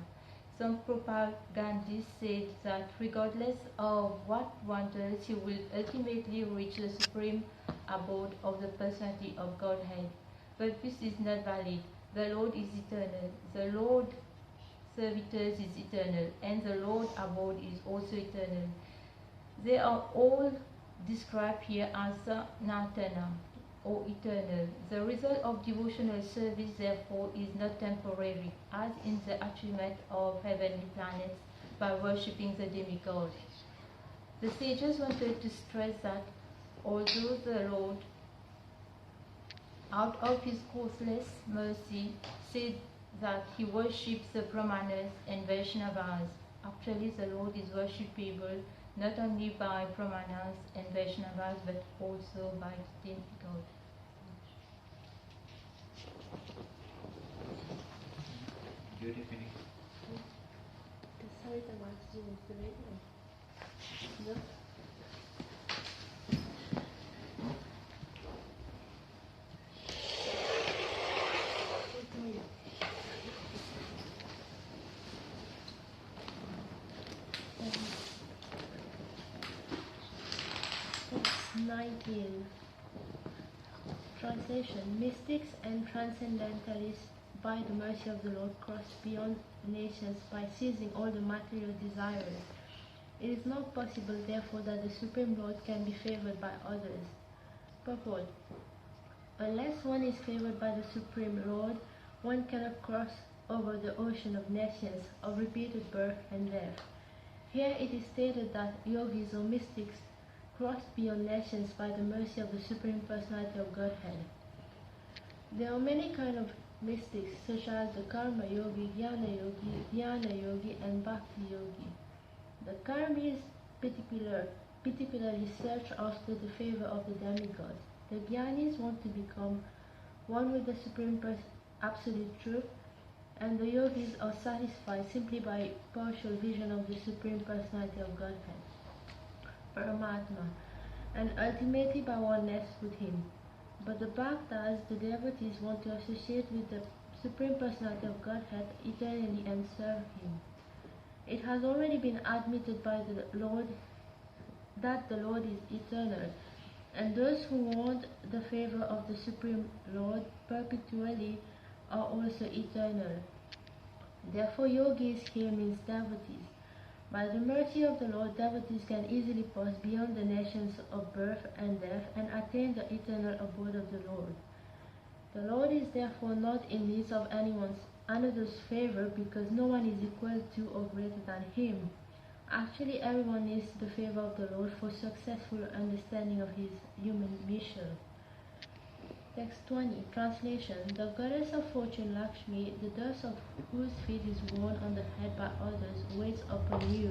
Some propagandists said that regardless of what one does, he will ultimately reach the supreme abode of the Personality of Godhead. But this is not valid. The Lord is eternal. The Lord servitors is eternal, and the Lord abode is also eternal. They are all described here as Sanatana, or eternal. The result of devotional service, therefore, is not temporary, as in the achievement of heavenly planets by worshipping the demigod. The sages wanted to stress that although the Lord, out of his causeless mercy, said that he worships the Brahmanas and Vaishnavas, actually the Lord is worshipable not only by Brahmanas and Vaishnavas but also by the demigod. The Sarita Master is the right one. No? Text 19. Translation: Mystics and transcendentalists, by the mercy of the Lord, cross beyond nations by seizing all the material desires. It is not possible, therefore, that the Supreme Lord can be favored by others. Purport: Unless one is favored by the Supreme Lord, one cannot cross over the ocean of nations, of repeated birth and death. Here it is stated that yogis or mystics cross beyond nations by the mercy of the Supreme Personality of Godhead. There are many kinds of mystics, such as the Karma Yogi, Jnana Yogi, Dhyana Yogi, and Bhakti Yogi. The Karmis particularly search after the favor of the demigods. The Jnanis want to become one with the Supreme Absolute Truth, and the Yogis are satisfied simply by partial vision of the Supreme Personality of Godhead, Paramatma, and ultimately by oneness with Him. But the Bhaktas, the devotees, want to associate with the Supreme Personality of Godhead eternally and serve Him. It has already been admitted by the Lord that the Lord is eternal, and those who want the favor of the Supreme Lord perpetually are also eternal. Therefore, yogis here means devotees. By the mercy of the Lord, devotees can easily pass beyond the nations of birth and death and attain the eternal abode of the Lord. The Lord is therefore not in need of another's favor, because no one is equal to or greater than Him. Actually, everyone needs the favor of the Lord for successful understanding of his human mission. Text 20. Translation: The goddess of fortune Lakshmi, the dust of whose feet is worn on the head by others, waits upon you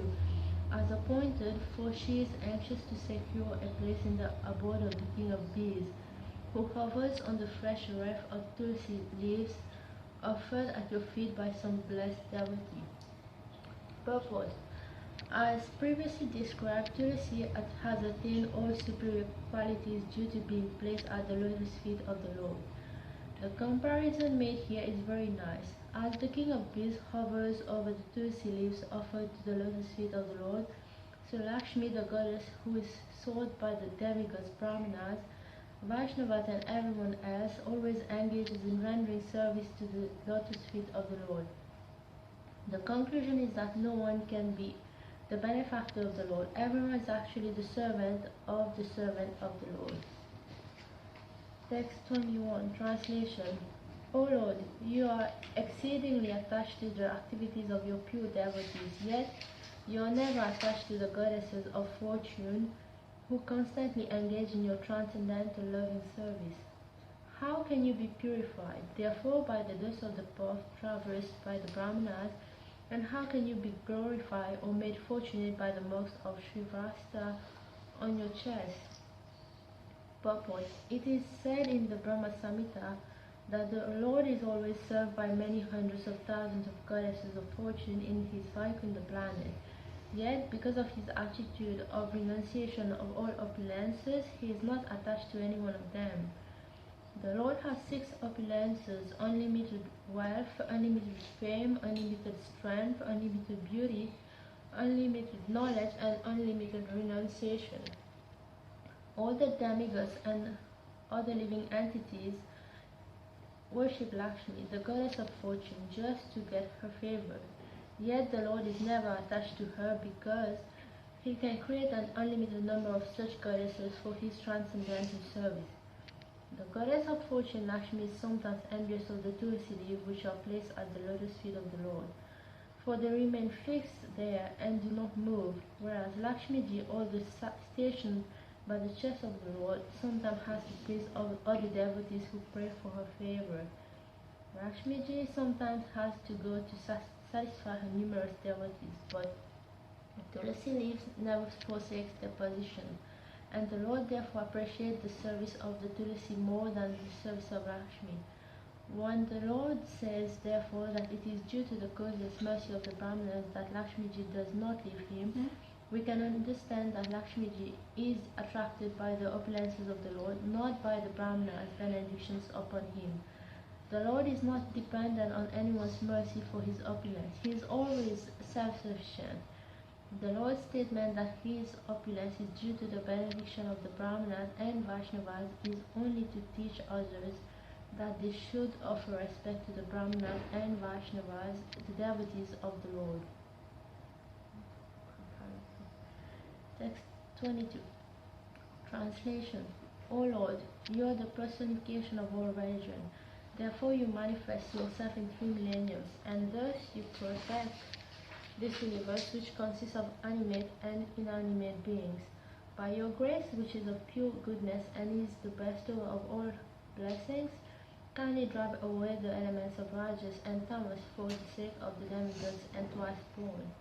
as appointed, for she is anxious to secure a place in the abode of the king of bees, who hovers on the fresh wreath of tulsi leaves offered at your feet by some blessed devotee. Purport: As previously described, Tulsi has attained all superior qualities due to being placed at the lotus feet of the Lord. The comparison made here is very nice. As the king of bees hovers over the Tulsi leaves offered to the lotus feet of the Lord, so Lakshmi, the goddess who is sought by the demigods, Brahmanas, Vaishnavas, and everyone else, always engages in rendering service to the lotus feet of the Lord. The conclusion is that no one can be the benefactor of the Lord. Everyone is actually the servant of the Lord. Text 21. Translation: O Lord, you are exceedingly attached to the activities of your pure devotees, yet you are never attached to the goddesses of fortune who constantly engage in your transcendental loving service. How can you be purified, therefore, by the dust of the path traversed by the Brahmanas? And how can you be glorified or made fortunate by the marks of Shrivasta on your chest? Purport: It is said in the Brahma Samhita that the Lord is always served by many hundreds of thousands of goddesses of fortune in his Vaikunta planet. Yet, because of his attitude of renunciation of all opulences, he is not attached to any one of them. The Lord has 6 opulences: unlimited wealth, unlimited fame, unlimited strength, unlimited beauty, unlimited knowledge, and unlimited renunciation. All the demigods and other living entities worship Lakshmi, the goddess of fortune, just to get her favor. Yet the Lord is never attached to her, because he can create an unlimited number of such goddesses for his transcendental service. The goddess of fortune, Lakshmi, is sometimes envious of the tulsi leaves which are placed at the lotus feet of the Lord, for they remain fixed there and do not move, whereas Lakshmiji, although stationed by the chest of the Lord, sometimes has to please other devotees who pray for her favor. Lakshmiji sometimes has to go to satisfy her numerous devotees, but the tulsi leaves never forsakes their position, and the Lord therefore appreciates the service of the tulsi more than the service of Lakshmi. When the Lord says, therefore, that it is due to the causeless mercy of the Brahmanas that Lakshmiji does not leave him, we can understand that Lakshmiji is attracted by the opulences of the Lord, not by the Brahmanas' benedictions upon him. The Lord is not dependent on anyone's mercy for his opulence. He is always self-sufficient. The Lord's statement that his opulence is due to the benediction of the Brahmanas and Vaishnavas is only to teach others that they should offer respect to the Brahmanas and Vaishnavas, the devotees of the Lord. Text 22. Translation. O Lord, you are the personification of all religion. Therefore you manifest yourself in 3 millenniums, and thus you protect this universe which consists of animate and inanimate beings. By your grace, which is of pure goodness and is the bestower of all blessings, kindly drive away the elements of Rajas and Tamas for the sake of the demigods and twice born.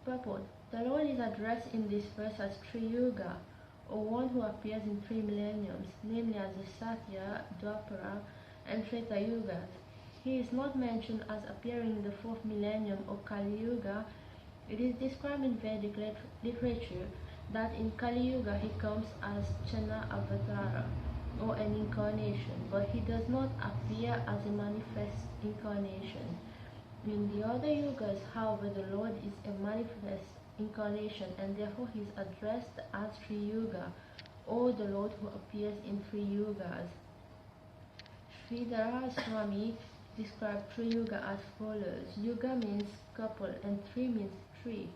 Purport. The Lord is addressed in this verse as Triyuga, or one who appears in 3 millenniums, namely as the Satya, Dwapara, and Treta Yugas. He is not mentioned as appearing in the 4th millennium or Kali Yuga. It is described in Vedic literature that in Kali Yuga he comes as Chana Avatara, or an incarnation, but he does not appear as a manifest incarnation. In the other yugas, however, the Lord is a manifest incarnation, and therefore he is addressed as Triyuga, or the Lord who appears in 3 yugas. Sridhara Swami described Triyuga as follows. Yuga means couple, and 3 means 3.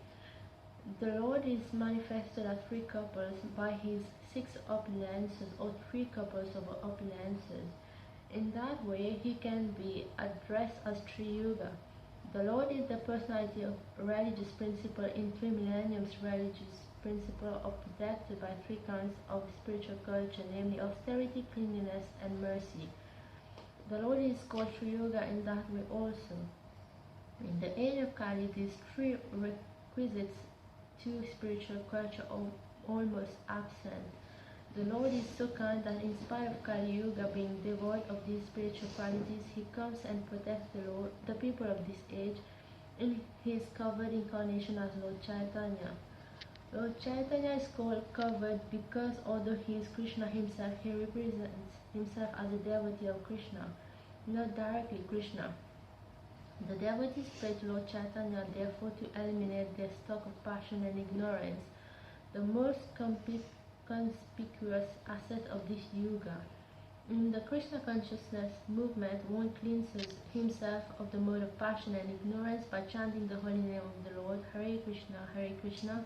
The Lord is manifested as 3 couples by his 6 opulences, or 3 couples of opulences. In that way, he can be addressed as Triyuga. The Lord is the personality of religious principle in 3 millenniums. Religious principle are protected by 3 kinds of spiritual culture, namely austerity, cleanliness, and mercy. The Lord is called Triyuga in that way also. In the age of Kali, these 3 requisites to spiritual culture are almost absent. The Lord is so kind that in spite of Kali Yuga being devoid of these spiritual qualities, he comes and protects the people of this age in his covered incarnation as Lord Chaitanya. Lord Chaitanya is called covered because although he is Krishna himself, he represents himself as a devotee of Krishna, not directly Krishna. The devotees pray to Lord Chaitanya therefore to eliminate their stock of passion and ignorance, the most conspicuous asset of this yuga. In the Krishna consciousness movement, one cleanses himself of the mode of passion and ignorance by chanting the holy name of the Lord, Hare Krishna,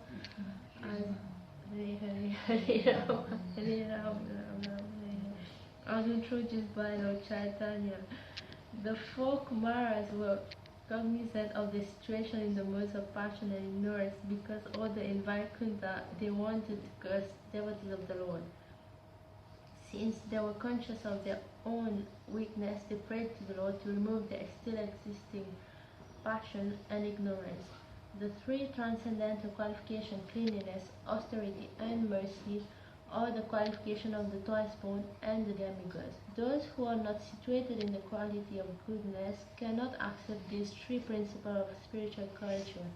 as Hare Hare, Hare Rama, Hare Rama, Rama Rama, as introduced by Lord Chaitanya. The 4 Kumaras were cognizant of the situation in the modes of passion and ignorance because although in Vaikuntha they wanted to curse devotees of the Lord. Since they were conscious of their own weakness, they prayed to the Lord to remove their still existing passion and ignorance. The 3 transcendental qualifications, cleanliness, austerity, and mercy, are the qualification of the twice-born and the demigods. Those who are not situated in the quality of goodness cannot accept these 3 principles of spiritual culture.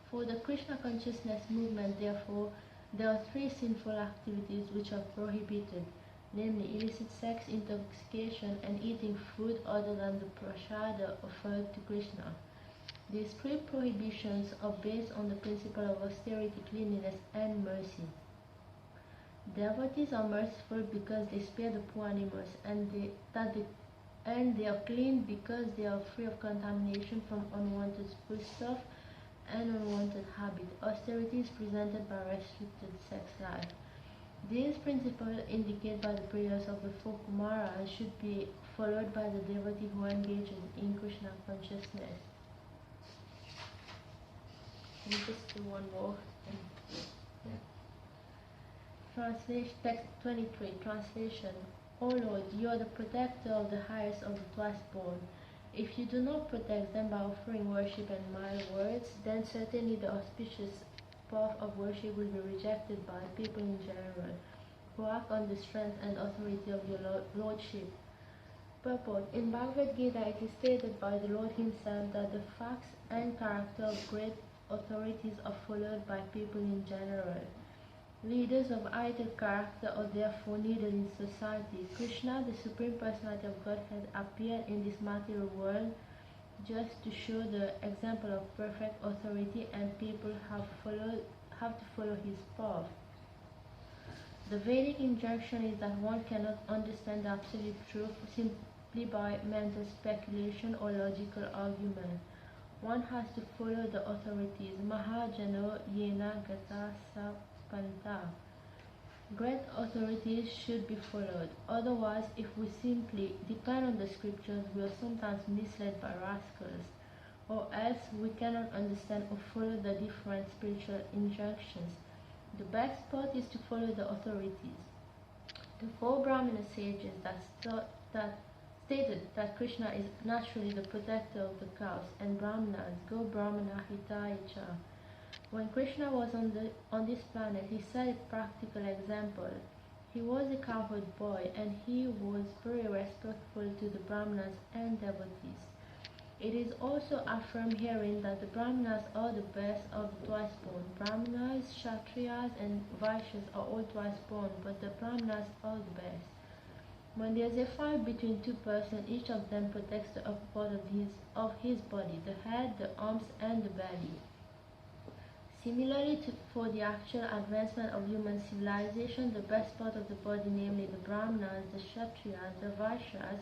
For the Krishna consciousness movement, therefore, there are 3 sinful activities which are prohibited, namely illicit sex, intoxication, and eating food other than the prasada offered to Krishna. These 3 prohibitions are based on the principle of austerity, cleanliness, and mercy. Devotees are merciful because they spare the poor animals, and they are clean because they are free of contamination from unwanted foodstuff and unwanted habit. Austerity is presented by restricted sex life. These principles indicated by the prayers of the 4 Kumaras should be followed by the devotee who engages in Krishna consciousness. Can you just do one more? Translation, text 23, translation. O Lord, you are the protector of the highest of the twice-born. If you do not protect them by offering worship and mild words, then certainly the auspicious path of worship will be rejected by people in general, who act on the strength and authority of your lordship. Purport. In Bhagavad Gita, it is stated by the Lord himself that the facts and character of great authorities are followed by people in general. Leaders of idle character are therefore needed in society. Krishna, the Supreme Personality of Godhead, appeared in this material world just to show the example of perfect authority, and people have to follow his path. The Vedic injunction is that one cannot understand the absolute truth simply by mental speculation or logical argument. One has to follow the authorities. Mahajano yena gata sa panta. Great authorities should be followed. Otherwise, if we simply depend on the scriptures, we are sometimes misled by rascals. Or else we cannot understand or follow the different spiritual injunctions. The best part is to follow the authorities. The four Brahmana sages that stated that Krishna is naturally the protector of the cows, and Brahmanas go Brahmana hitaya cha. When Krishna was on this planet, he set a practical example. He was a cowherd boy, and he was very respectful to the Brahmanas and devotees. It is also affirmed herein that the Brahmanas are the best of the twice born. Brahmanas, Kshatriyas, and Vaishyas are all twice born, but the Brahmanas are the best. When there is a fight between two persons, each of them protects the upper part of his body, the head, the arms, and the belly. Similarly, for the actual advancement of human civilization, the best part of the body, namely the Brahmanas, the Kshatriyas, the Vaishyas,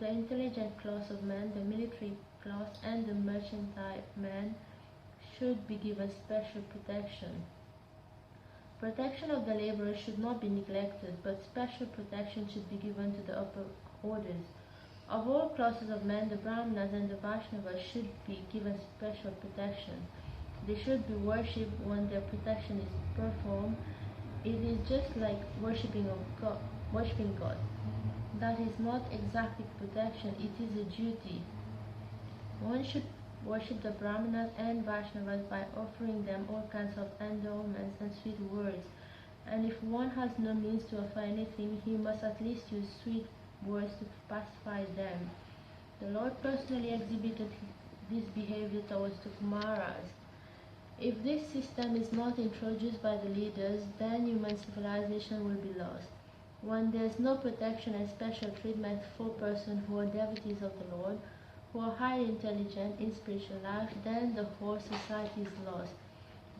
the intelligent class of men, the military class, and the mercantile men, should be given special protection. Protection of the laborers should not be neglected, but special protection should be given to the upper orders. Of all classes of men, the Brahmanas and the Vaishnavas should be given special protection. They should be worshipped when their protection is performed. It is just like worshipping God. That is not exactly protection, it is a duty. One should worship the Brahmanas and Vaishnavas by offering them all kinds of endowments and sweet words. And if one has no means to offer anything, he must at least use sweet words to pacify them. The Lord personally exhibited this behavior towards the Kumaras. If this system is not introduced by the leaders, then human civilization will be lost. When there is no protection and special treatment for persons who are devotees of the Lord, who are highly intelligent in spiritual life, then the whole society is lost.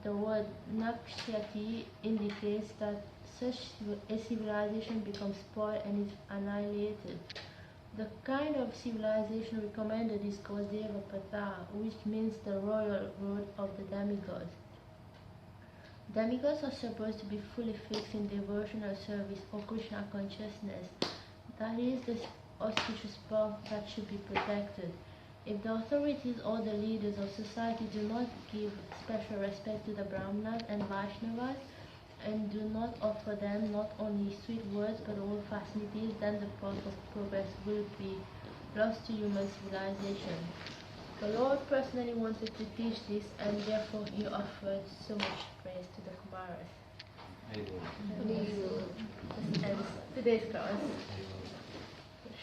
The word nakshyati indicates that such a civilization becomes spoiled and is annihilated. The kind of civilization recommended is called Devapata, which means the royal road of the demigods. Demigods are supposed to be fully fixed in devotional service or Krishna consciousness. That is the auspicious path that should be protected. If the authorities or the leaders of society do not give special respect to the Brahmanas and Vaishnavas, and do not offer them not only sweet words but all facilities, then the path of progress will be lost to human civilization. The Lord personally wanted to teach this, and therefore he offered so much praise to the Kumaras. This ends today's class.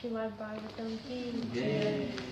Srimad Bhagavatam Reading.